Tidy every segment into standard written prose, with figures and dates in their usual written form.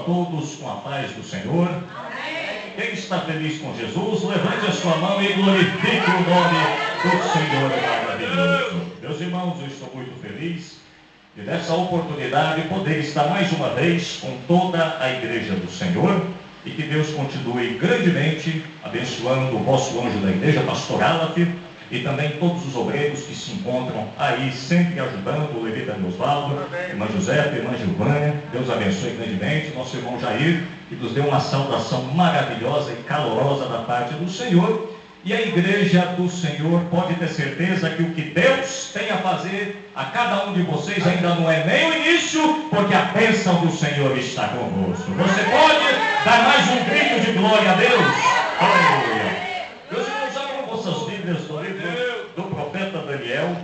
todos com a paz do Senhor. Amém. Quem está feliz com Jesus, levante a sua mão e glorifique o nome do Senhor maravilhoso. Meus irmãos, eu estou muito feliz de nessa oportunidade poder estar mais uma vez com toda a igreja do Senhor e que Deus continue grandemente abençoando o vosso anjo da igreja, pastor Aleph, e também todos os obreiros que se encontram aí sempre ajudando, o levita Osvaldo, irmã Josefa, irmã Gilvânia. Deus abençoe grandemente nosso irmão Jair, que nos deu uma saudação maravilhosa e calorosa da parte do Senhor. E a igreja do Senhor pode ter certeza que o que Deus tem a fazer a cada um de vocês ainda não é nem o início, porque a bênção do Senhor está convosco. Você pode dar mais um grito de glória a Deus? Aleluia! Meus irmãos, abram vossas Bíblias no livro do profeta Daniel,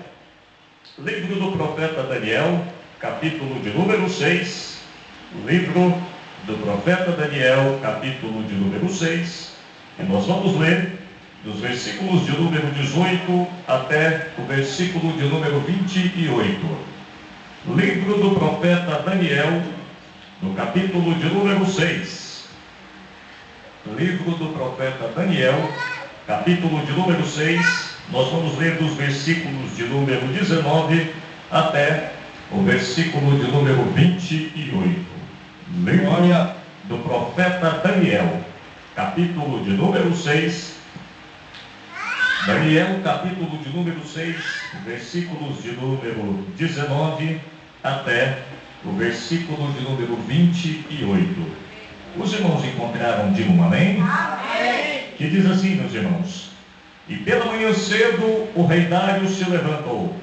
livro do profeta Daniel, capítulo de número 6, livro do profeta Daniel, capítulo de número 6, e nós vamos ler dos versículos de número 18 até o versículo de número 28. Livro do profeta Daniel, no capítulo de número 6. Livro do profeta Daniel, capítulo de número 6, nós vamos ler dos versículos de número 19 até o versículo de número 28. Livro do profeta Daniel, capítulo de número 6. Daniel, capítulo de número 6, versículos de número 19 até o versículo de número 28. Os irmãos encontraram, digam um amém? Amém! Que diz assim, meus irmãos: E pela manhã cedo o rei Dário se levantou,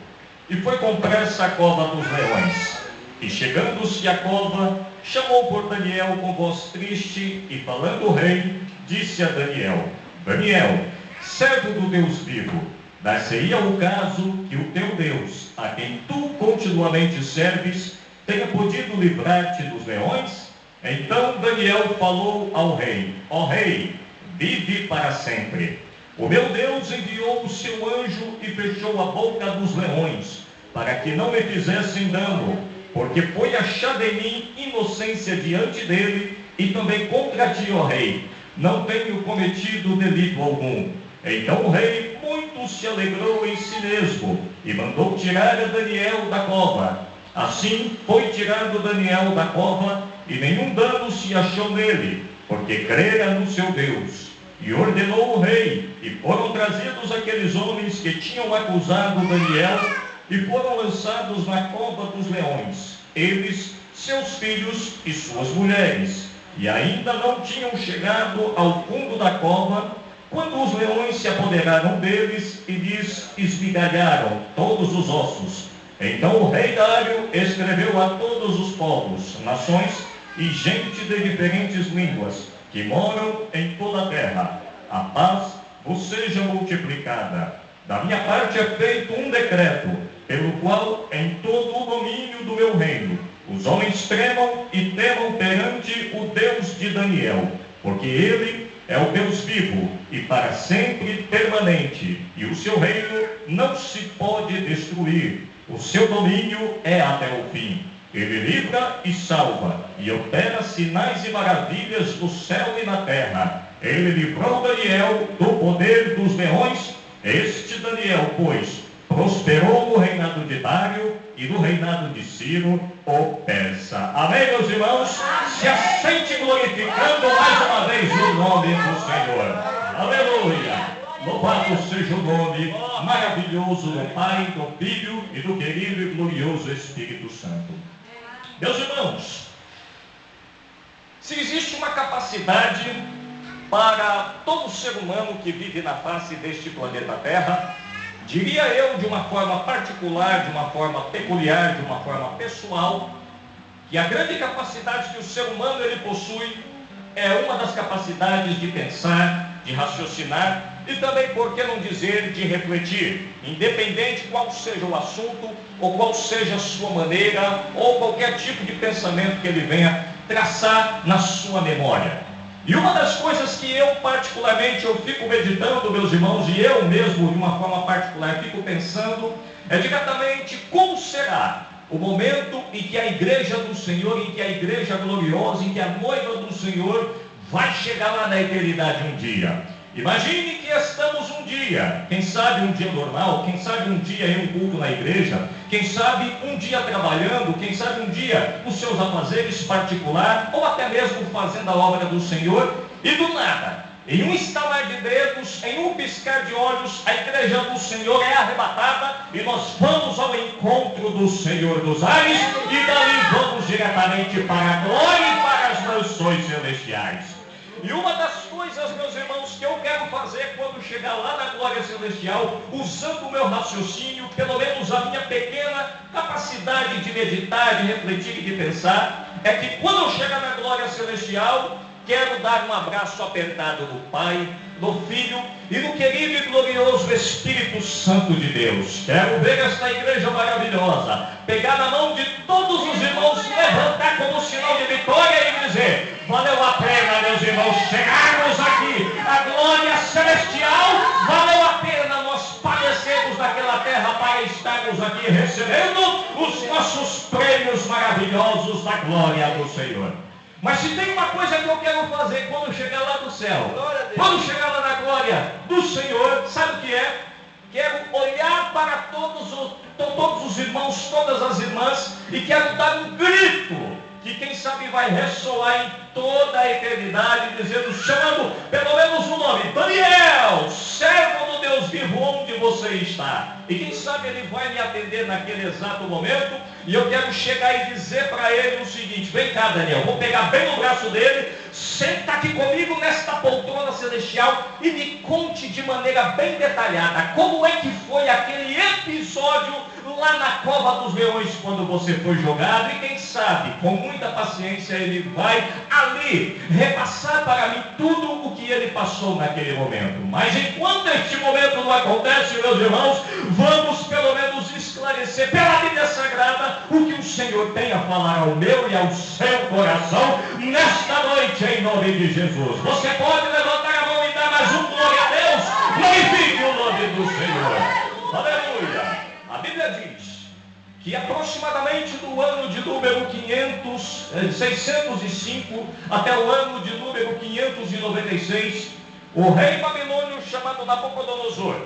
e foi com pressa à cova dos leões. E chegando-se à cova, chamou por Daniel com voz triste, e falando o rei, disse a Daniel: Daniel, servo do Deus vivo, dar-se-ia o caso que o teu Deus, a quem tu continuamente serves, tenha podido livrar-te dos leões? Então Daniel falou ao rei: Ó rei, vive para sempre. O meu Deus enviou o seu anjo e fechou a boca dos leões, para que não me fizessem dano, porque foi achada em mim inocência diante dele, e também contra ti, ó rei, não tenho cometido delito algum. Então o rei muito se alegrou em si mesmo e mandou tirar a Daniel da cova. Assim foi tirado Daniel da cova, e nenhum dano se achou nele, porque crera no seu Deus. E ordenou o rei, e foram trazidos aqueles homens que tinham acusado Daniel, e foram lançados na cova dos leões, eles, seus filhos e suas mulheres. E ainda não tinham chegado ao fundo da cova, quando os leões se apoderaram deles e lhes esmigalharam todos os ossos. Então o rei Dário escreveu a todos os povos, nações e gente de diferentes línguas, que moram em toda a terra: a paz vos seja multiplicada. Da minha parte é feito um decreto, pelo qual em todo o domínio do meu reino os homens tremam e temam perante o Deus de Daniel, porque ele é o Deus vivo e para sempre permanente, e o seu reino não se pode destruir. O seu domínio é até o fim. Ele livra e salva, e opera sinais e maravilhas no céu e na terra. Ele livrou Daniel do poder dos leões. Este Daniel, pois, prosperou no reinado de Dário e no reinado de Ciro, o persa. Amém, meus irmãos? Se assente glorificando mais uma vez o nome do Senhor. Aleluia! Louvado seja o nome maravilhoso do Pai, do Filho e do querido e glorioso Espírito Santo. Meus irmãos, se existe uma capacidade para todo ser humano que vive na face deste planeta Terra, diria eu de uma forma particular, de uma forma peculiar, de uma forma pessoal, que a grande capacidade que o ser humano ele possui é uma das capacidades de pensar, de raciocinar e também, por que não dizer, de refletir, independente qual seja o assunto, ou qual seja a sua maneira, ou qualquer tipo de pensamento que ele venha traçar na sua memória. E uma das coisas que eu particularmente eu fico meditando, meus irmãos, e eu mesmo de uma forma particular fico pensando, é diretamente como será o momento em que a igreja do Senhor, em que a igreja gloriosa, em que a noiva do Senhor vai chegar lá na eternidade um dia. Imagine que estamos um dia, quem sabe um dia normal, quem sabe um dia em um culto na igreja, quem sabe um dia trabalhando, quem sabe um dia nos seus afazeres particular, ou até mesmo fazendo a obra do Senhor, e do nada, em um estalar de dedos, em um piscar de olhos, a igreja do Senhor é arrebatada e nós vamos ao encontro do Senhor dos ares e dali vamos diretamente para a glória e para as mansões celestiais. E uma das coisas, meus irmãos, que eu quero fazer quando chegar lá na glória celestial, usando o meu raciocínio, pelo menos a minha pequena capacidade de meditar, de refletir e de pensar, é que quando eu chegar na glória celestial, quero dar um abraço apertado no Pai, no Filho e no querido e glorioso Espírito Santo de Deus. Quero ver esta igreja maravilhosa, pegar na mão de todos os irmãos, levantar como sinal de vitória e dizer: valeu a pena, meus irmãos, chegarmos aqui, a glória celestial, valeu a pena nós padecermos naquela terra para estarmos aqui recebendo os nossos prêmios maravilhosos da glória do Senhor. Mas se tem uma coisa que eu quero fazer quando chegar lá do céu, quando chegar lá na glória do Senhor, sabe o que é? Quero olhar para todos os irmãos, todas as irmãs, e quero dar um grito, que quem sabe vai ressoar em toda a eternidade, dizendo, chamando pelo menos o nome: Daniel, servo do Deus vivo, onde você está? E quem sabe ele vai me atender naquele exato momento, e eu quero chegar e dizer para ele o seguinte: vem cá, Daniel, vou pegar bem no braço dele, senta aqui comigo nesta poltrona celestial e me conte de maneira bem detalhada como é que foi aquele episódio lá na cova dos leões quando você foi jogado. E quem sabe, com muita paciência, ele vai ali repassar para mim tudo o que ele passou naquele momento. Mas enquanto este momento não acontece, meus irmãos, vamos pelo menos esclarecer pela Bíblia Sagrada o que o Senhor tem a falar ao meu e ao seu coração nesta noite, em nome de Jesus. Você pode levantar a mão e dar mais um glória a Deus. Glorifique o nome do Senhor. Aleluia. A Bíblia diz que aproximadamente do ano de número 605 até o ano de número 596, o rei babilônio chamado Nabucodonosor,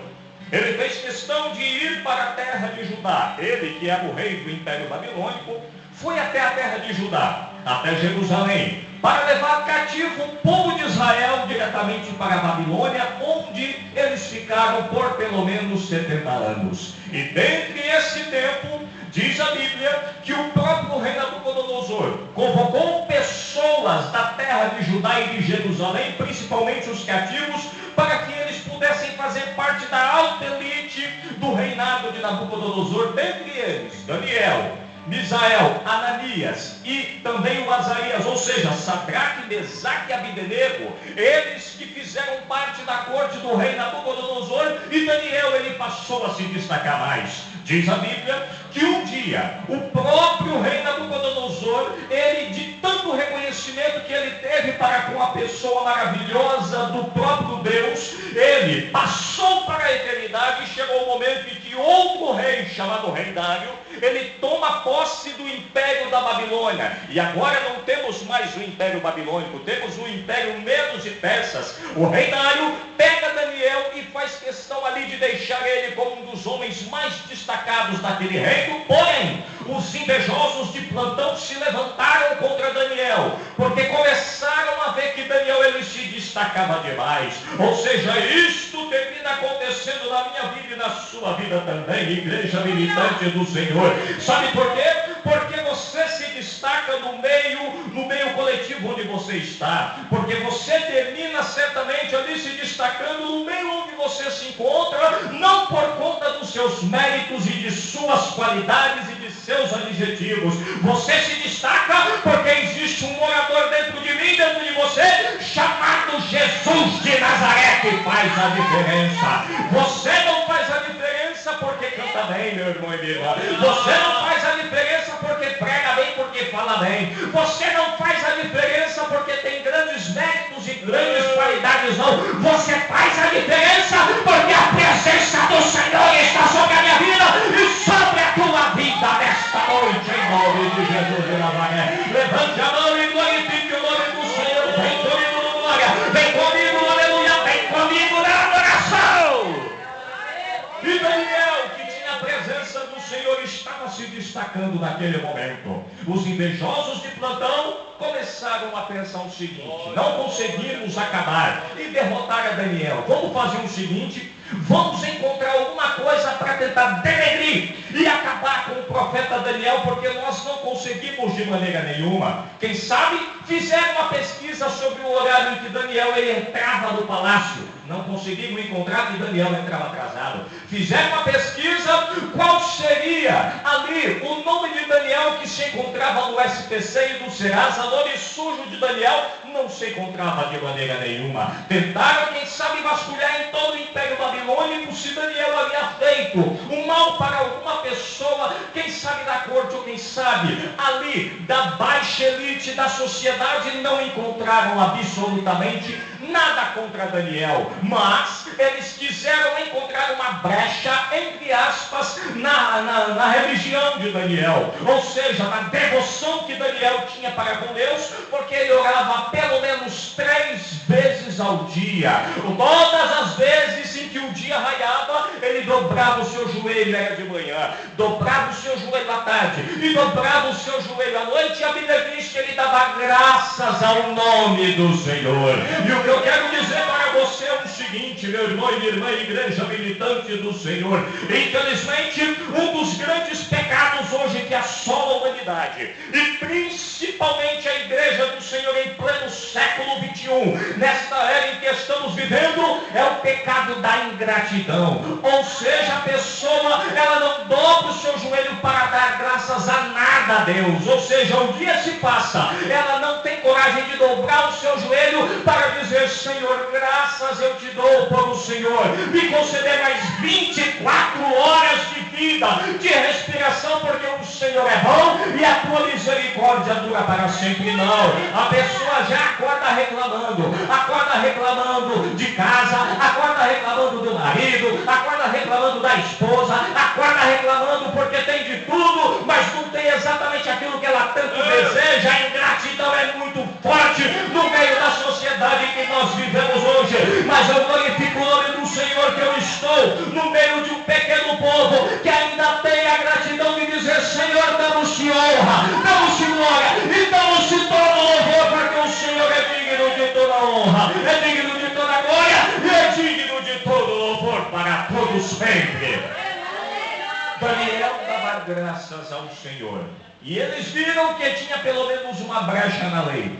ele fez questão de ir para a terra de Judá. Ele, que era o rei do Império Babilônico, foi até a terra de Judá, até Jerusalém, para levar cativo o povo de Israel diretamente para a Babilônia, onde eles ficaram por pelo menos 70 anos. E dentre esse tempo, diz a Bíblia que o próprio rei Nabucodonosor convocou pessoas da terra de Judá e de Jerusalém, principalmente os cativos, para que eles pudessem fazer parte da alta elite do reinado de Nabucodonosor, dentre eles Daniel, Misael, Ananias e também o Azarias, ou seja, Sadraque, Mesaque e Abdenego, eles que fizeram parte da corte do rei Nabucodonosor. E Daniel, ele passou a se destacar mais. Diz a Bíblia que um dia o próprio rei Nabucodonosor, ele, de tanto reconhecimento que ele teve para com a pessoa maravilhosa do próprio Deus, ele passou para a eternidade e chegou o momento em que outro rei, chamado rei Dário, ele toma posse do império da Babilônia. E agora não temos mais o império babilônico, temos o império Medos e Persas. O rei Dário pega Daniel e faz questão ali de deixar ele como um dos homens mais destacados daquele reino. Porém, os invejosos de plantão se levantaram contra Daniel, porque começaram a ver que Daniel, ele se destacava demais. Ou seja, isto termina acontecendo na minha vida e na sua vida também, igreja militante do Senhor. Sabe por quê? Porque você se destaca no meio coletivo onde você está, porque você termina certamente ali se destacando no meio onde você se encontra, não por conta dos seus méritos e de suas qualidades e de seus adjetivos. Você se destaca porque existe um morador dentro de mim, dentro de você, chamado Jesus de Nazaré, que faz a diferença. Você não faz a diferença porque canta bem, meu irmão e minha irmã. Você não faz a diferença porque prega bem, porque fala bem. Você não faz a diferença porque tem grandes méritos e grandes qualidades, não. Você faz a diferença porque a presença do Senhor está sobre a minha vida e sobre a tua vida nesta noite, se destacando naquele momento. Os invejosos de plantão começaram a pensar o seguinte: não conseguimos acabar e derrotar a Daniel. Vamos fazer o seguinte: vamos encontrar alguma coisa para tentar denegrir e acabar com o profeta Daniel, porque nós não conseguimos de maneira nenhuma. Quem sabe fizeram uma pesquisa sobre o horário em que Daniel entrava no palácio. Não conseguimos encontrar, que Daniel entrava atrasado. Fizeram uma pesquisa qual seria ali o nome de Daniel que se encontrava no SPC e no Serasa. Nome sujo de Daniel não se encontrava de maneira nenhuma. Tentaram, quem sabe, vasculhar em todo o Império Babilônico se Daniel havia feito um mal para alguma pessoa, quem sabe da corte ou quem sabe ali da baixa elite da sociedade. Não encontraram absolutamente nada contra Daniel, mas eles quiseram encontrar uma brecha, entre aspas, na religião de Daniel, ou seja, na devoção que Daniel tinha para com Deus, porque ele orava pelo menos 3 vezes ao dia. Todas as vezes em que o dia raiava, ele dobrava o seu joelho, era de manhã, dobrava o seu joelho à tarde e dobrava o seu joelho à noite, e a Bíblia diz que ele dava graças ao nome do Senhor. E o que eu quero dizer para você é o seguinte, meu irmão e minha irmã, igreja militante do Senhor: infelizmente, um dos grandes pecados hoje que assola a humanidade, e principalmente a igreja do Senhor em pleno século 21, nesta era em que estamos vivendo, é o pecado da ingratidão. Ou seja, a pessoa, ela não dobra o seu joelho para dar graças a nada a Deus. Ou seja, o dia se passa, ela não tem coragem de dobrar o seu joelho para dizer: Senhor, graças eu te dou por o Senhor me conceder mais 24 horas de vida, de respiração, porque o Senhor é bom e a tua misericórdia dura para sempre. Não, a pessoa já acorda reclamando de casa, acorda reclamando do marido, acorda reclamando da esposa, acorda reclamando porque tem de tudo, mas não tem exatamente aquilo que ela tanto deseja. A ingratidão é muito forte no meio da sociedade que nós vivemos hoje, mas eu glorifico o nome do Senhor que eu estou no meio de um pequeno povo que ainda tem a gratidão de dizer: Senhor, damos-te honra, damos-te glória e damos-te todo louvor, porque o Senhor é digno de toda honra, é digno de toda glória e é digno de todo louvor para todos sempre. Daniel dava graças ao Senhor, e eles viram que tinha pelo menos uma brecha na lei.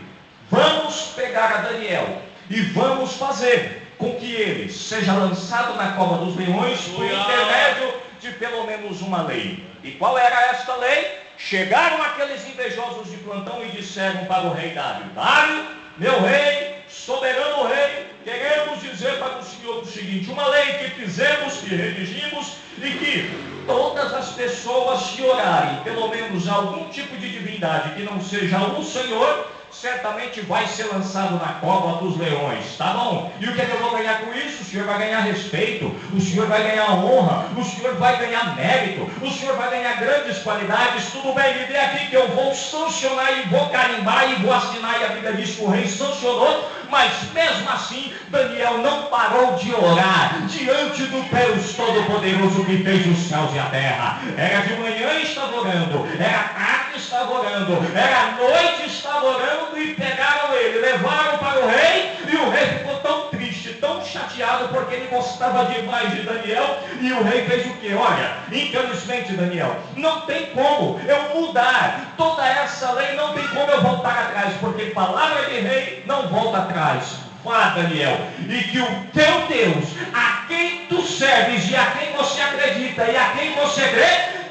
Vamos pegar a Daniel e vamos fazer com que ele seja lançado na cova dos leões por intermédio de pelo menos uma lei. E qual era esta lei? Chegaram aqueles invejosos de plantão e disseram para o rei Dário: Dário, meu rei, soberano rei, queremos dizer para o senhor o seguinte: uma lei que fizemos, que redigimos, e que todas as pessoas que orarem pelo menos algum tipo de divindade que não seja o Senhor, certamente vai ser lançado na cova dos leões. Tá bom? E o que é que eu vou ganhar com isso? O senhor vai ganhar respeito, o senhor vai ganhar honra, o senhor vai ganhar mérito, o senhor vai ganhar grandes qualidades. Tudo bem, me dê aqui que eu vou sancionar e vou carimbar e vou assinar. E a Bíblia diz que o rei sancionou, mas mesmo assim Daniel não parou de orar diante do Deus Todo-Poderoso que fez os céus e a terra. Era de manhã e estava orando, era tarde e estava orando, era noite e estava orando, e pegaram ele, levaram para o rei, e o rei ficou tão triste, tão chateado, porque ele gostava demais de Daniel. E o rei fez o que? Olha, infelizmente, Daniel, não tem como eu mudar toda essa lei, não tem como eu voltar atrás, porque palavra de rei não volta atrás. Vá, Daniel, e que o teu Deus, a quem tu serves e a quem você acredita e a quem você crê,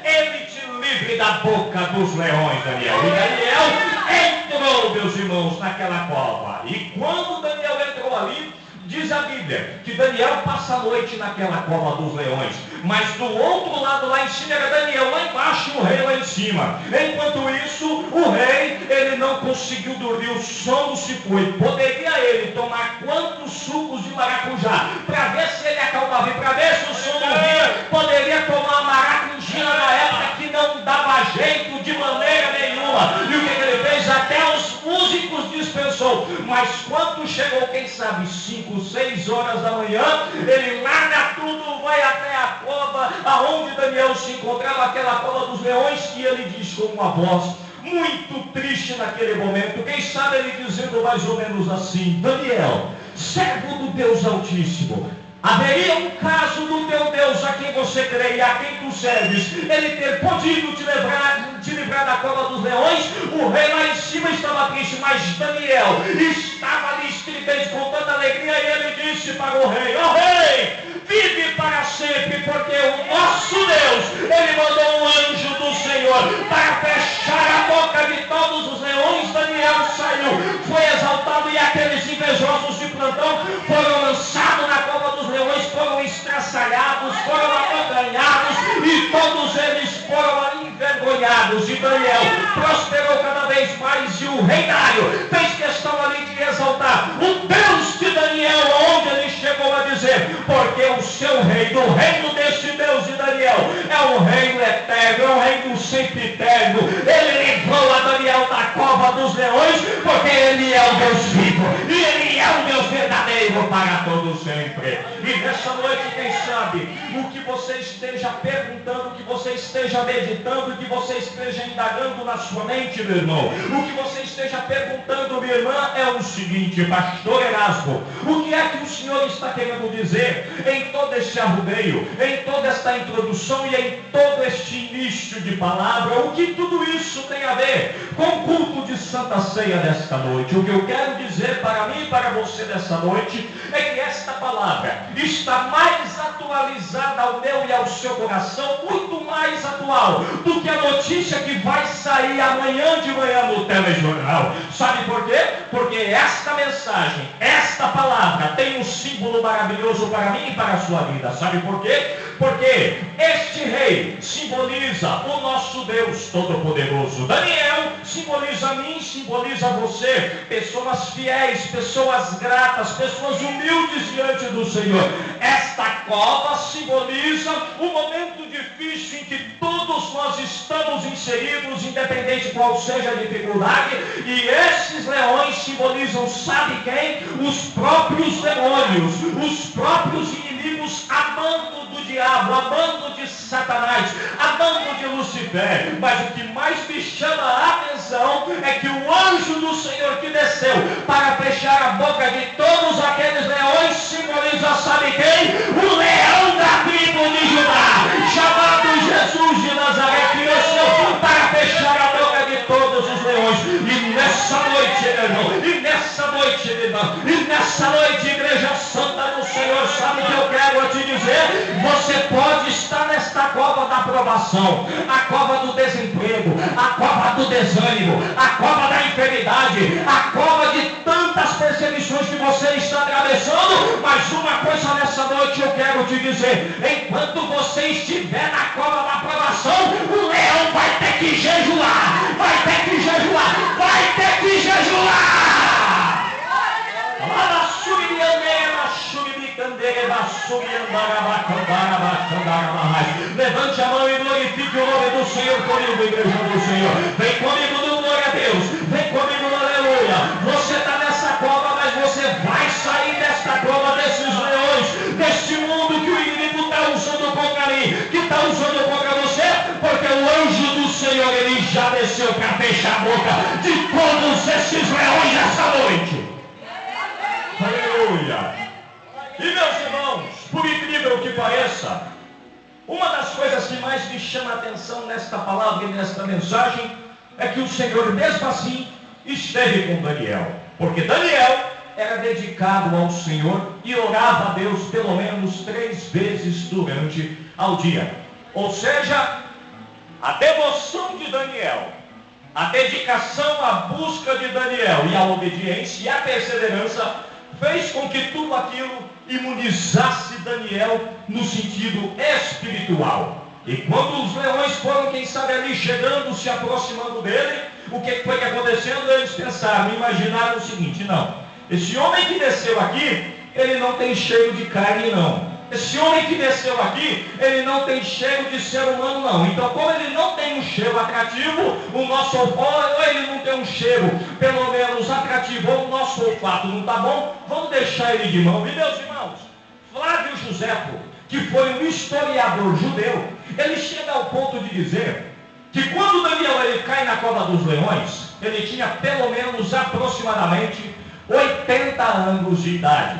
ele te livre da boca dos leões, Daniel. E Daniel entrou, meus irmãos, naquela cova. E quando Daniel entrou ali, diz a Bíblia que Daniel passa a noite naquela cova dos leões, mas do outro lado, lá em cima, era Daniel lá embaixo e o rei lá em cima. Enquanto isso, o rei, ele não conseguiu dormir, o sono se foi. Poderia ele tomar quantos sucos de maracujá para ver se ele acalmava, e para ver se o sono vinha. Poderia tomar a maracujina na época que não dava jeito de maneira nenhuma. E o que ele fez? Até os músicos dispensou. Mas quando chegou, quem sabe, 5, 6 horas da manhã, ele lá na tudo, vai até a cova aonde Daniel se encontrava, aquela cova dos leões, e ele diz com uma voz muito triste naquele momento, quem sabe ele dizendo mais ou menos assim: Daniel, servo do Deus Altíssimo, haveria um caso do teu Deus a quem você crê e a quem tu serves, ele ter podido te livrar da cova dos leões? O rei lá em cima estava triste, mas Daniel estava ali estridente com tanta alegria, e ele disse para o rei: ó rei, vive para sempre, porque o nosso Deus, ele mandou um anjo do Senhor para fechar a boca de todos os leões. Daniel saiu, foi exaltado, e aqueles invejosos de plantão foram lançados na cova dos leões, foram estraçalhados, foram abocanhados, e todos eles foram envergonhados. E Daniel prosperou cada vez mais, e o rei Dário fez questão ali de exaltar o Deus de Daniel, onde ele chegou a dizer: porque o seu reino, o reino desse Deus de Daniel, é um reino eterno, é um reino sempre eterno. Ele livrou a Daniel da cova dos leões, porque ele é o Deus vivo, e ele é o Deus verdadeiro para todo sempre. E nessa noite, quem sabe, o que você esteja perguntando, o que você esteja meditando, o que você esteja indagando na sua mente, meu irmão, o que você esteja perguntando, minha irmã, é o seguinte: pastor Erasmo, o que é que o Senhor está querendo dizer em todo este arrudeio, em toda esta introdução e em todo este início de palavra? O que tudo isso tem a ver com o culto de Santa Ceia desta noite? O que eu quero dizer para mim e para você dessa noite é que esta palavra está mais atualizada ao meu e ao seu coração, muito mais atual do que a notícia que vai sair amanhã de manhã no telejornal. Sabe por quê? Porque esta mensagem, esta palavra tem um símbolo maravilhoso para mim e para a sua vida. Sabe por quê? Porque este rei simboliza o nosso Deus Todo-Poderoso. Daniel simboliza a mim, simboliza você, pessoas fiéis, pessoas gratas, pessoas humildes diante do Senhor. Esta cova simboliza o momento difícil em que todos nós estamos inseridos, independente qual seja a dificuldade. E esses leões simbolizam, sabe quem? Os próprios demônios, os próprios inimigos, amando do diabo, amando de Satanás, amando de Lucifer. Mas o que mais me chama a atenção é que o anjo do Senhor que desceu para fechar a boca de todos aqueles leões simboliza, sabe quem? O leão da tribo de Judá, chamado Jesus de Nazaré, que desceu para fechar a boca de todos os leões. E nessa noite, meu irmão, e nessa noite, meu irmão, e nessa noite, Igreja Santa do Senhor, sabe o que eu quero te dizer? Você pode estar nesta cova da aprovação, a cova do desemprego, a cova do desânimo, a cova da enfermidade, a cova de tantas perseguições que você está atravessando. Mas uma coisa nessa noite eu quero te dizer: enquanto você estiver na cova da aprovação, o leão vai ter que jejuar, vai ter que jejuar, vai ter que jejuar. Levante a mão e glorifique o nome do Senhor comigo, igreja do Senhor. Vem comigo no glória a Deus, vem comigo no aleluia. Você está nessa cova, mas você vai sair desta cova, desses leões, deste mundo que o inimigo está usando contra mim, que está usando contra você, porque o anjo do Senhor, ele já desceu para fechar a boca de todos esses leões essa noite. Aleluia. E meus irmãos, por incrível que pareça, uma das coisas que mais me chama a atenção nesta palavra e nesta mensagem é que o Senhor, mesmo assim, esteve com Daniel. Porque Daniel era dedicado ao Senhor e orava a Deus pelo menos 3 vezes durante ao dia. Ou seja, a devoção de Daniel, a dedicação à busca de Daniel e a obediência e a perseverança fez com que tudo aquilo imunizasse Daniel no sentido espiritual. E quando os leões foram, quem sabe, ali chegando, se aproximando dele, o que foi que acontecendo? Eles pensaram, imaginaram o seguinte: não, esse homem que desceu aqui, ele não tem cheiro de carne não. Esse homem que desceu aqui, ele não tem cheiro de ser humano não. Então, como ele não tem um cheiro atrativo, o nosso olfato, ou ele não tem um cheiro pelo menos atrativo, ou o nosso olfato não está bom, vamos deixar ele de mão. E meus irmãos, Flávio Joséfo, que foi um historiador judeu, ele chega ao ponto de dizer que quando Daniel ele cai na cova dos leões, ele tinha pelo menos aproximadamente 80 anos de idade.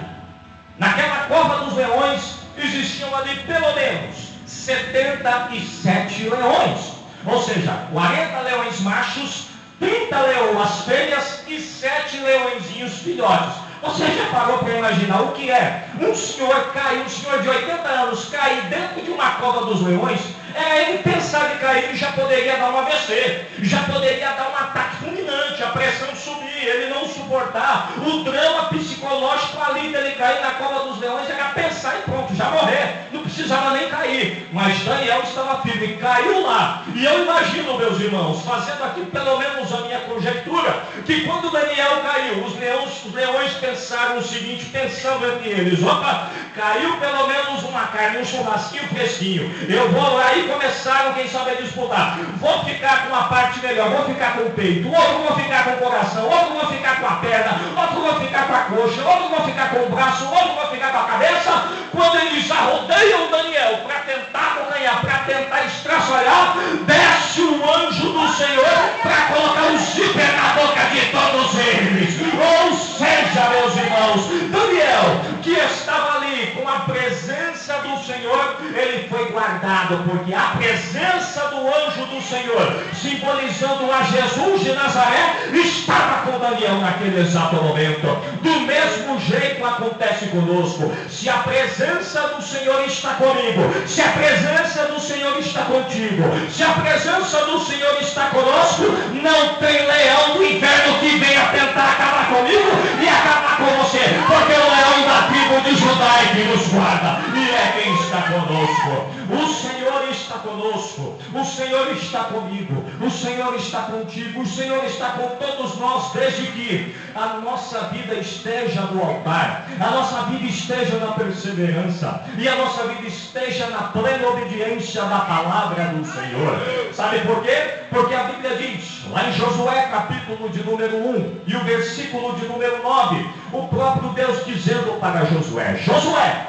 Naquela cova dos leões existiam ali pelo menos 77 leões, ou seja, 40 leões machos, 30 leoas fêmeas e 7 leõezinhos filhotes. Você já parou para imaginar o que é um senhor de 80 anos cair dentro de uma cova dos leões? Era ele pensar de cair e já poderia dar um AVC, já poderia dar um ataque fulminante, a pressão subir, ele não suportar, o drama psicológico ali dele cair na cova dos leões era pensar e pronto, já morrer, não precisava nem cair. Mas Daniel estava firme, caiu lá. E eu imagino, meus irmãos, fazendo aqui pelo menos a minha conjectura, que quando Daniel caiu, os leões pensaram o seguinte, pensando entre eles: opa, caiu pelo menos uma carne, um churrasquinho fresquinho, eu vou lá. E começaram, quem sabe, a disputar. Vou ficar com a parte melhor, vou ficar com o peito, outro vou ficar com o coração, outro vou ficar com a perna, outro vou ficar com a coxa, outro vou ficar com o braço, outro vou ficar com a cabeça. Quando eles já rodeiam Daniel para tentar ganhar, para tentar estraçalhar, desce o anjo do Senhor para colocar o zíper na boca de todos eles. Ou seja, meus irmãos, Daniel, que estava ali com a presença do Senhor, ele foi guardado, porque a presença do anjo do Senhor, simbolizando a Jesus de Nazaré, estava com Daniel naquele exato momento. Do mesmo jeito acontece conosco. Se a presença do Senhor está comigo, se a presença do Senhor está contigo, se a presença do Senhor está conosco, não tem leão do inferno que venha tentar acabar comigo e acabar com você, porque o leão da tribo de Judá é que nos guarda e é quem está conosco. O Senhor está conosco, o Senhor está comigo, o Senhor está contigo, o Senhor está com todos nós, desde que a nossa vida esteja no altar, a nossa vida esteja na perseverança e a nossa vida esteja na plena obediência da palavra do Senhor. Sabe por quê? Porque a Bíblia diz, lá em Josué, capítulo de número 1 e o versículo de número 9, o próprio Deus dizendo para Josué: Josué,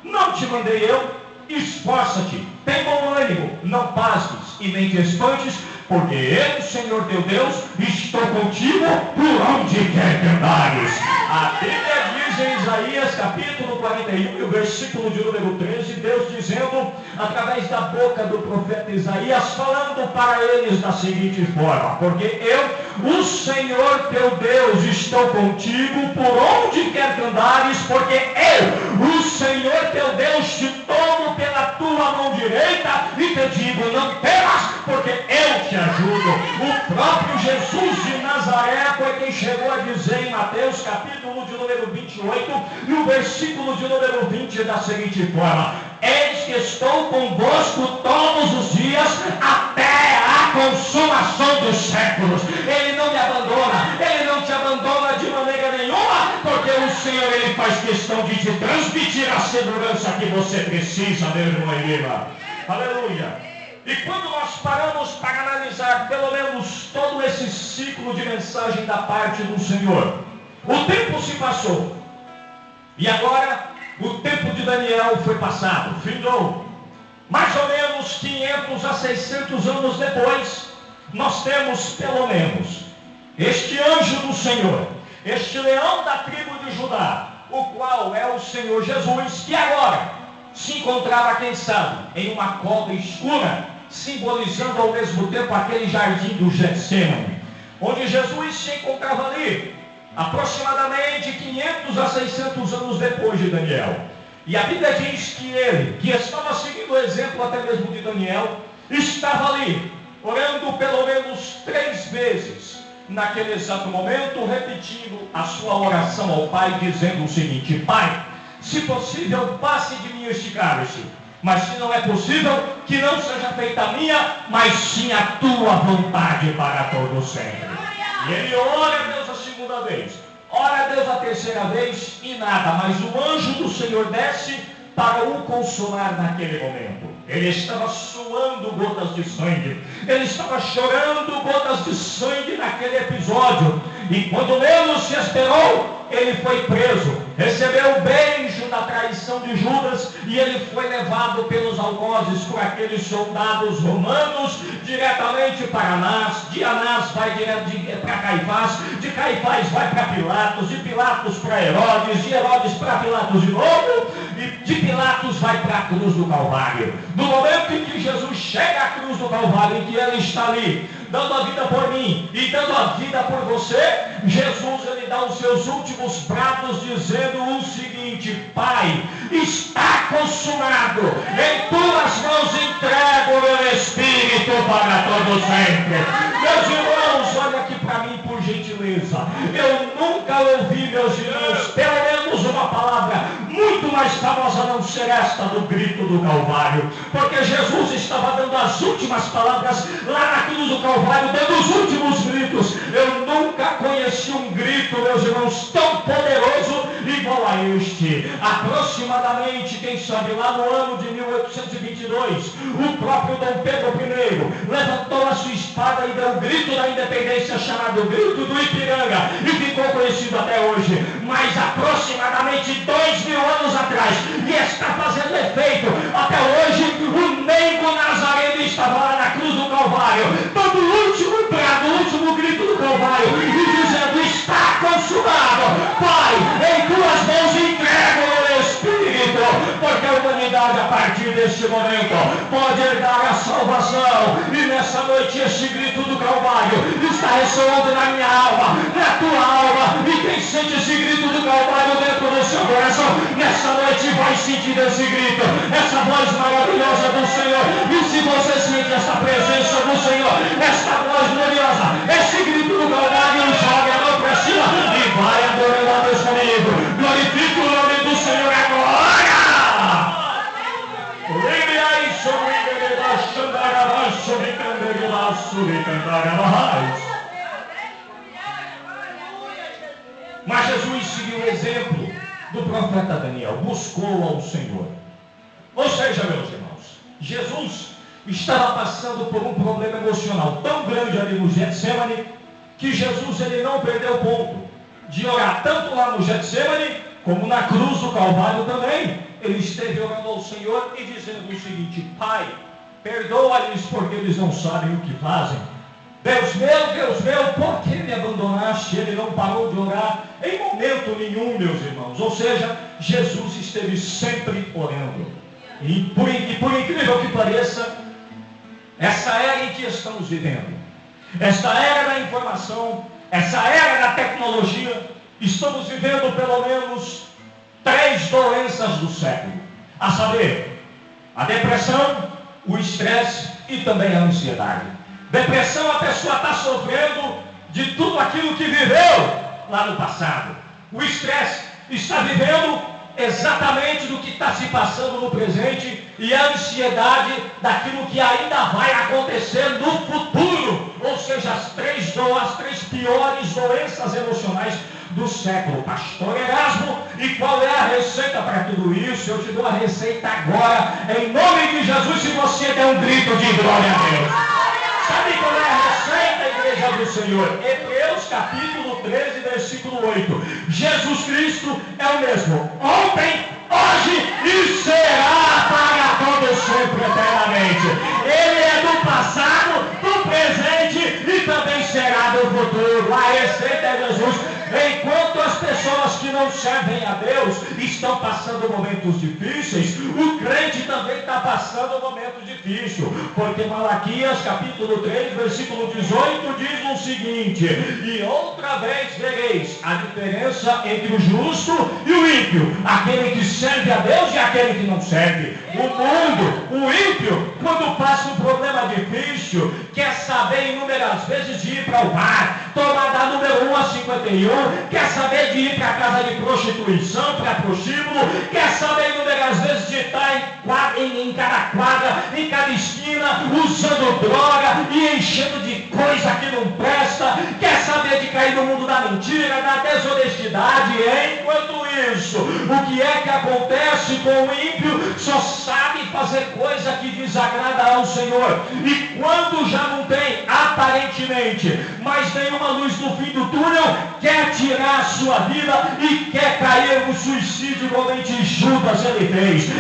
não te mandei eu? Esforça-te, tem bom ânimo, não pasmes e nem te espantes, porque eu, Senhor teu Deus, estou contigo por onde quer que andares. A Bíblia diz em Isaías capítulo 41 e o versículo de número 13, Deus dizendo, através da boca do profeta Isaías, falando para eles da seguinte forma: porque eu, o Senhor teu Deus, estou contigo por onde quer que andares, porque eu, o Senhor teu Deus, te tomo pela tua mão direita e te digo: não temas, porque eu te ajudo. O próprio Jesus de Nazaré foi quem chegou a dizer em Mateus capítulo de número 28 e o versículo de número 20 da seguinte forma: eis que estou convosco todos os dias até a consumação dos séculos. Ele não me abandona, ele não te abandona de maneira nenhuma, porque o Senhor, ele faz questão de te transmitir a segurança que você precisa, meu irmão e irmã. Aleluia. E quando nós paramos para analisar pelo menos todo esse ciclo de mensagem da parte do Senhor, o tempo se passou. E agora, o tempo de Daniel foi passado, findou. Mais ou menos 500 a 600 anos depois, nós temos pelo menos este anjo do Senhor, este leão da tribo de Judá, o qual é o Senhor Jesus, que agora se encontrava, quem sabe, em uma cova escura, simbolizando ao mesmo tempo aquele jardim do Getsêmani, onde Jesus se encontrava ali, aproximadamente 500 a 600 anos depois de Daniel. E a Bíblia diz que ele, que estava seguindo o exemplo até mesmo de Daniel, estava ali, orando pelo menos 3 vezes, naquele exato momento, repetindo a sua oração ao Pai, dizendo o seguinte: Pai, se possível, passe de mim este cálice, mas se não é possível, que não seja feita a minha, mas sim a tua vontade para todo sempre. E ele ora a Deus a segunda vez, ora a Deus a terceira vez e nada, mas o anjo do Senhor desce para o consolar naquele momento. Ele estava suando gotas de sangue, ele estava chorando gotas de sangue naquele episódio, e quando menos se esperou, ele foi preso, recebeu o beijo da traição de Judas e ele foi levado pelos algozes, por aqueles soldados romanos, diretamente para Anás. De Anás vai direto para Caifás, de Caifás vai para Pilatos, de Pilatos para Herodes, de Herodes para Pilatos de novo, e de Pilatos vai para a cruz do Calvário. No momento em que Jesus chega à cruz do Calvário, em que ele está ali, dando a vida por mim e dando a vida por você, Jesus, ele dá os seus últimos brados, dizendo o seguinte: Pai, está consumado, em tuas mãos entrego o meu Espírito para todo sempre. Meus irmãos, olha aqui para mim, por gentileza. Eu nunca ouvi, meus irmãos, pelo menos uma palavra muito mais famosa não ser esta do grito do Calvário, porque Jesus estava dando as últimas palavras lá na cruz do Calvário, dando os últimos gritos. Eu nunca conheci um grito, meus irmãos, tão poderoso igual a este. Aproximadamente, quem sabe, lá no ano de 1822, o próprio Dom Pedro I levantou a sua espada e deu o grito da independência, chamado Grito do Ipiranga, e ficou conhecido até hoje. Mas aproximadamente 2000 anos atrás, e está fazendo efeito até hoje, o Nego Nazareno estava lá na cruz do Calvário, dando o último brado, o último grito do Calvário, e dizendo: está consumado. Pai, em tuas mãos entrego o meu Espírito, porque a humanidade, a partir deste momento, pode herdar a salvação. E nessa noite, este grito do Calvário está ressoando na minha alma, na tua alma, e quem sente esse grito do Calvário dentro do seu coração, nessa noite vai sentir esse grito, essa voz maravilhosa do Senhor. E se você sente essa presença do Senhor, essa voz gloriosa, esse grito do Calvário, joga a mão para cima e vai adorando a Deus comigo. Glorifique o nome do Senhor agora. Mas Jesus seguiu o exemplo do profeta Daniel, buscou ao Senhor. Ou seja, meus irmãos, Jesus estava passando por um problema emocional tão grande ali no Getsemane, que Jesus, ele não perdeu o ponto de orar tanto lá no Getsemane, como na cruz do Calvário também. Ele esteve orando ao Senhor e dizendo o seguinte: Pai, perdoa-lhes porque eles não sabem o que fazem. Deus meu, por que me abandonaste? Ele não parou de orar em momento nenhum, meus irmãos. Ou seja, Jesus esteve sempre orando. E por incrível que pareça, essa era em que estamos vivendo, esta era da informação, essa era da tecnologia, estamos vivendo pelo menos 3 doenças do século, a saber, a depressão, o estresse e também a ansiedade. Depressão, a pessoa está sofrendo de tudo aquilo que viveu lá no passado. O estresse está vivendo exatamente do que está se passando no presente, e a ansiedade daquilo que ainda vai acontecer no futuro. Ou seja, as três piores doenças emocionais do século. Pastor Erasmo, e qual é a receita para tudo isso? Eu te dou a receita agora, em nome de Jesus, se você der um grito de glória a Deus. Sabe qual é a receita, igreja do Senhor? Hebreus capítulo 13, versículo 8. Jesus Cristo é o mesmo ontem, hoje e será para todo sempre, eternamente. Ele é do passado, do presente e também será do futuro. A receita é Jesus. Enquanto as pessoas que não servem a Deus estão passando momentos difíceis, o crente também está passando um momento difícil, porque Malaquias capítulo 3, versículo 18 diz o seguinte: e outra vez vereis a diferença entre o justo e o ímpio, aquele que serve a Deus e aquele que não serve. O mundo, o ímpio, quando passa um problema difícil, quer saber inúmeras vezes de ir para o bar, tomar da número 1 a 51, quer saber de ir para a casa de prostituição, para prostíbulo, quer saber inúmeras vezes de estar em cada quadra, em cada esquina, usando droga e enchendo de coisa que não presta, quer saber de cair no mundo da mentira, da desonestidade. Enquanto isso? O que é que acontece com o ímpio? Só sabe fazer coisa que desagrada ao Senhor. E quando já não tem, aparentemente, mais nenhuma luz no fim do túnel, quer tirar a sua vida e quer cair no suicídio, igualmente Judas ele fez.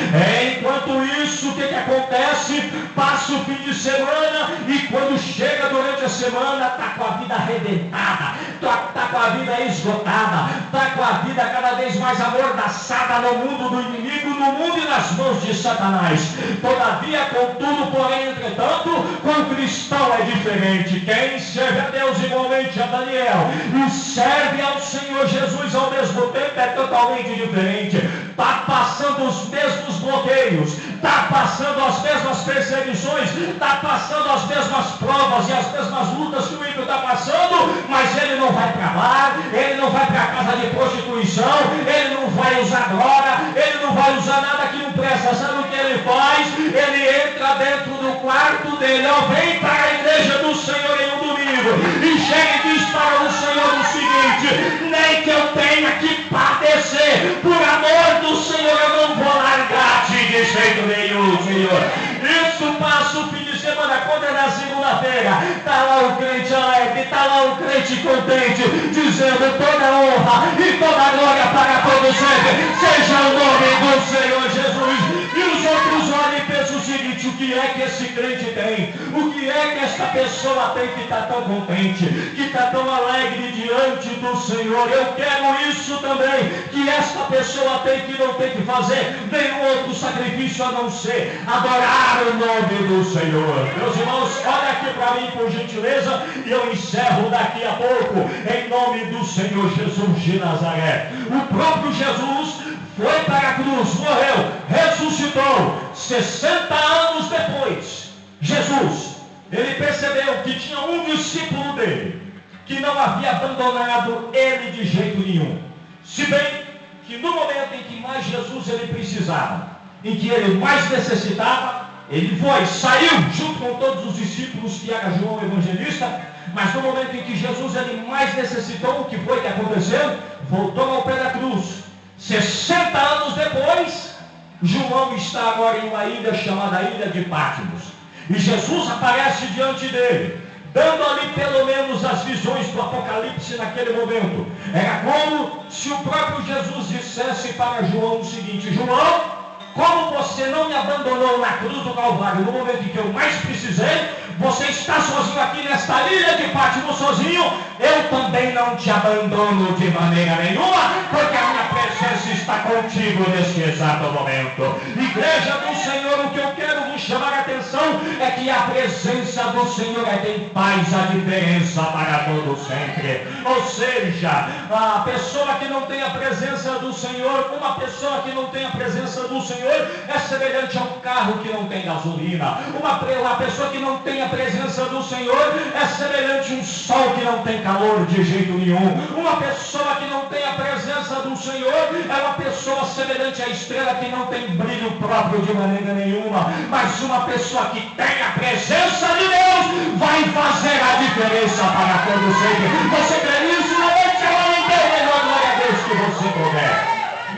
Enquanto isso, o que acontece? Passa o fim de semana e quando chega durante a semana, está com a vida arrebentada, está com a vida esgotada, está com a vida cada vez mais amordaçada no mundo do inimigo, no mundo e nas mãos de Satanás. Todavia, contudo, porém, entretanto, com o cristão é diferente. Quem serve a Deus igualmente a Daniel e serve ao Senhor Jesus ao mesmo tempo é totalmente diferente. Está passando os mesmos bloqueios, está passando as mesmas perseguições, está passando as mesmas provas e as mesmas lutas que o ímpio está passando, mas ele não vai para bar, ele não vai para casa de prostituição, ele não vai usar droga, ele não vai usar nada que não presta. Sabe o que ele faz? Ele entra dentro do quarto dele, vem para a igreja do Senhor em um domingo e chega e diz para o Senhor o seguinte: nem que eu tenha que padecer, por amor do Senhor eu não vou largar-te de jeito nenhum, Senhor. Isso passa o fim de semana, quando é na segunda-feira, está lá o crente alegre, está lá o crente contente, dizendo toda honra e toda glória para todos sempre, seja o nome do Senhor Jesus. E os outros olham e pensam o seguinte: o que é que esse crente tem? O que é que esta pessoa tem que está tão contente, que está tão alegre diante do Senhor? Eu quero isso também, que esta pessoa tem, que não tem que fazer nenhum outro sacrifício a não ser adorar o nome do Senhor. Meus irmãos, olha aqui para mim por gentileza, e eu encerro daqui a pouco, em nome do Senhor Jesus de Nazaré. O próprio Jesus foi para a cruz, morreu, ressuscitou. 60 anos depois, Jesus, ele percebeu que tinha um discípulo dele que não havia abandonado ele de jeito nenhum. Se bem que no momento em que mais Jesus ele precisava, em que ele mais necessitava, ele foi, saiu junto com todos os discípulos, que era João o evangelista. Mas no momento em que Jesus ele mais necessitou, o que foi que aconteceu? Voltou ao pé da cruz. 60 anos depois, João está agora em uma ilha chamada Ilha de Patmos. E Jesus aparece diante dele, dando ali pelo menos as visões do Apocalipse naquele momento. Era como se o próprio Jesus dissesse para João o seguinte: João, como você não me abandonou na cruz do Calvário no momento em que eu mais precisei, você está sozinho aqui nesta ilha de Patmos sozinho, eu também não te abandono de maneira nenhuma, porque a minha presença está contigo neste exato momento. Igreja do Senhor, o que eu quero vos chamar a atenção é que a presença do Senhor é quem faz a diferença para todo sempre. Ou seja, a pessoa que não tem a presença do Senhor, uma pessoa que não tem a presença do Senhor é semelhante a um carro que não tem gasolina. Uma pessoa que não tem a presença do Senhor é semelhante a um sol que não tem calor de jeito nenhum. Uma pessoa que não tem a presença do Senhor é uma pessoa semelhante à estrela que não tem brilho próprio de maneira nenhuma. Mas uma pessoa que tem a presença de Deus vai fazer a diferença para todos sempre. Você crê nisso? Levante a mão inteira, glória a Deus que você puder.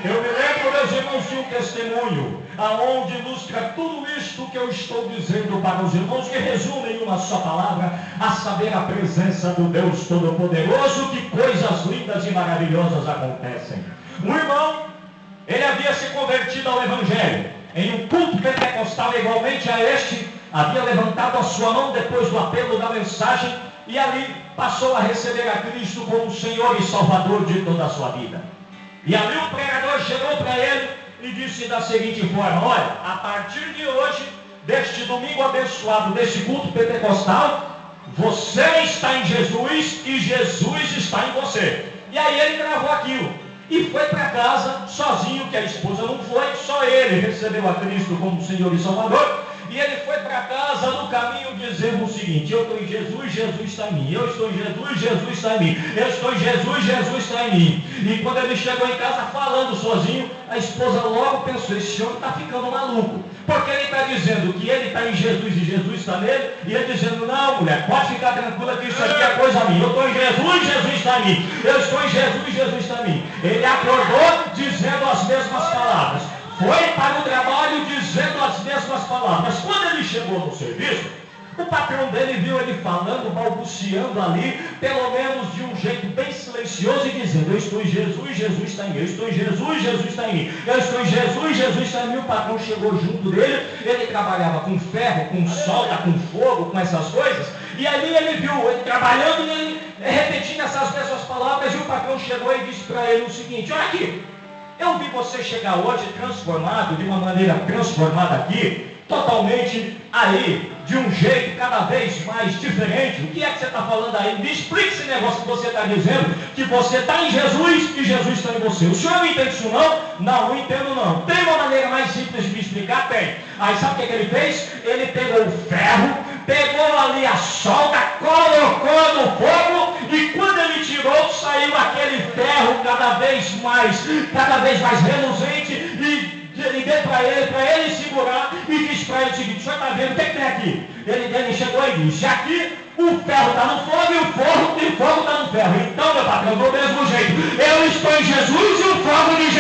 Eu me lembro, meus irmãos, de um testemunho aonde ilustra tudo isto que eu estou dizendo para os irmãos, que resume em uma só palavra, a saber, a presença do Deus Todo-Poderoso. Que coisas lindas e maravilhosas acontecem. Um irmão, ele havia se convertido ao Evangelho em um culto pentecostal igualmente a este, havia levantado a sua mão depois do apelo da mensagem e ali passou a receber a Cristo como Senhor e Salvador de toda a sua vida. E ali o pregador chegou para ele e disse da seguinte forma: olha, a partir de hoje, deste domingo abençoado, deste culto pentecostal, você está em Jesus e Jesus está em você. E aí ele gravou aquilo e foi para casa sozinho, que a esposa não foi, só ele recebeu a Cristo como Senhor e Salvador. E ele foi para casa no caminho dizendo o seguinte: eu estou em Jesus, Jesus está em mim. Eu estou em Jesus, Jesus está em mim. Eu estou em Jesus, Jesus está em mim. E quando ele chegou em casa falando sozinho, a esposa logo pensou: esse homem está ficando maluco. Porque ele está dizendo que ele está em Jesus e Jesus está nele. E ele dizendo: não, mulher, pode ficar tranquila que isso aqui é coisa minha. Eu estou em Jesus, Jesus está em mim. Eu estou em Jesus, Jesus está em mim. Ele acordou dizendo chegou no serviço, o patrão dele viu ele falando, balbuciando ali, pelo menos de um jeito bem silencioso, e dizendo: eu estou em Jesus, Jesus está em mim, eu estou em Jesus, Jesus está em mim, eu estou em Jesus, Jesus está em mim. O patrão chegou junto dele, ele trabalhava com ferro, com solda, com fogo, com essas coisas, e ali ele viu ele trabalhando e ele repetindo essas mesmas palavras, e o patrão chegou e disse para ele o seguinte: olha aqui, eu vi você chegar hoje transformado, de uma maneira transformada aqui, totalmente aí, de um jeito cada vez mais diferente. O que é que você está falando aí? Me explique esse negócio que você está dizendo, que você está em Jesus e Jesus está em você. O senhor não entende isso não? Não, não entendo não. Tem uma maneira mais simples de me explicar? Tem. Aí sabe o que ele fez? Ele pegou o ferro, pegou ali a solda, colocou no fogo, e quando ele tirou, saiu aquele ferro cada vez mais reluzente, e ele deu para ele segurar, e disse para ele o seguinte: o senhor está vendo o que tem aqui? Ele chegou e disse: aqui o ferro está no fogo e o fogo está no ferro. Então, meu patrão, do mesmo jeito, eu estou em Jesus e o fogo de